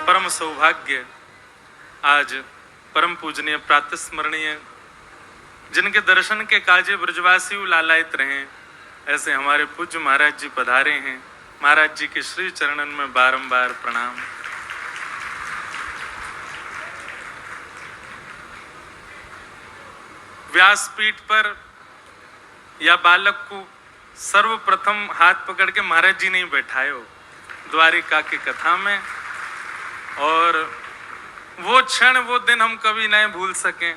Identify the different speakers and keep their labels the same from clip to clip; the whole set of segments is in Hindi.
Speaker 1: परम सौभाग्य आज परम पूजनीय प्रातस्मरणीय जिनके दर्शन के काजे ब्रजवासी लालायित रहे, ऐसे हमारे पूज्य महाराज जी पधारे हैं। महाराज जी के श्री चरणन में बारंबार प्रणाम। व्यासपीठ पर या बालक को सर्वप्रथम हाथ पकड़ के महाराज जी ने बैठाए हो द्वारिका की कथा में, और वो क्षण वो दिन हम कभी नहीं भूल सके।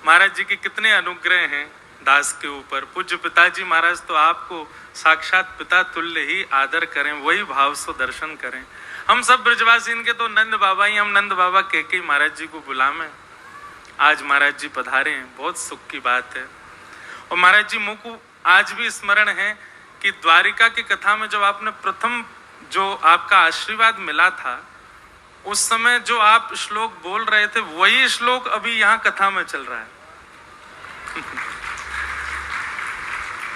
Speaker 1: महाराज जी के कितने अनुग्रह हैं दास के ऊपर। पूज्य पिताजी महाराज तो आपको साक्षात पिता तुल्य ही आदर करें, वही भाव से दर्शन करें। हम सब ब्रजवासी इनके तो नंद बाबा ही, हम नंद बाबा कह के महाराज जी को बुलावें। आज महाराज जी पधारे हैं, बहुत सुख की बात है। और महाराज जी मुझ को आज भी स्मरण है कि द्वारिका की कथा में जब आपने प्रथम जो आपका आशीर्वाद मिला था, उस समय जो आप श्लोक बोल रहे थे वही श्लोक अभी यहाँ कथा में चल रहा है।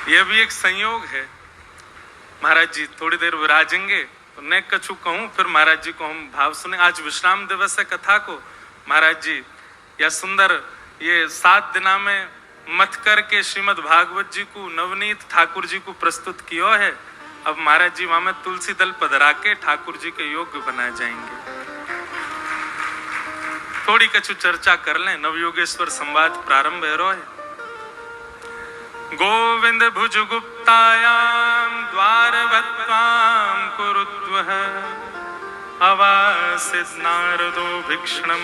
Speaker 1: यह भी एक संयोग है। महाराज जी थोड़ी देर विराजेंगे तो मैं कछु कहूं, फिर महाराज जी को हम भाव सुने। आज विश्राम दिवस है कथा को। महाराज जी या सुंदर ये 7 दिना में मथ करके श्रीमद् भागवत जी को नवनीत ठाकुर जी को प्रस्तुत किया है। अब महाराज जी वहां में तुलसी दल पधरा के ठाकुर जी के योग्य बनाए जाएंगे। थोड़ी कछु चर्चा कर लें। नवयोगेश्वर संवाद प्रारंभ है। गोविंद भुज गुप्तायाम द्वारवत्वाम कुरुद्वः अवासित नारदो भिक्षणम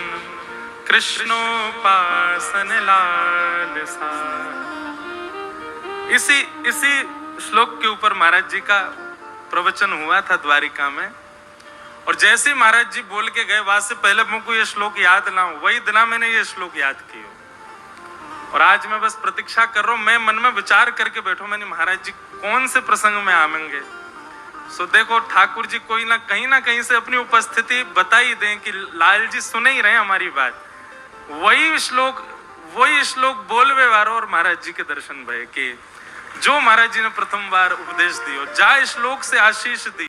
Speaker 1: कृष्णोपासन लालसा। इसी श्लोक के ऊपर महाराज जी का प्रवचन हुआ था द्वारिका में। और जैसे ही महाराज जी बोल के गए, वहां से पहले मुझको ये श्लोक याद ना हो, वही दिना मैंने ये श्लोक याद किया। और आज मैं बस प्रतीक्षा कर रहा हूं। मैं मन में विचार करके बैठो, मैंने महाराज जी कौन से प्रसंग में आवेंगे। सो देखो ठाकुर जी कोई ना कहीं से अपनी उपस्थिति बता ही दें कि लाल जी सुने ही रहे हमारी बात। वही श्लोक बोलवे वारो और महाराज जी के दर्शन भय कि जो महाराज जी ने प्रथम बार उपदेश दियो, जा श्लोक से आशीष दी।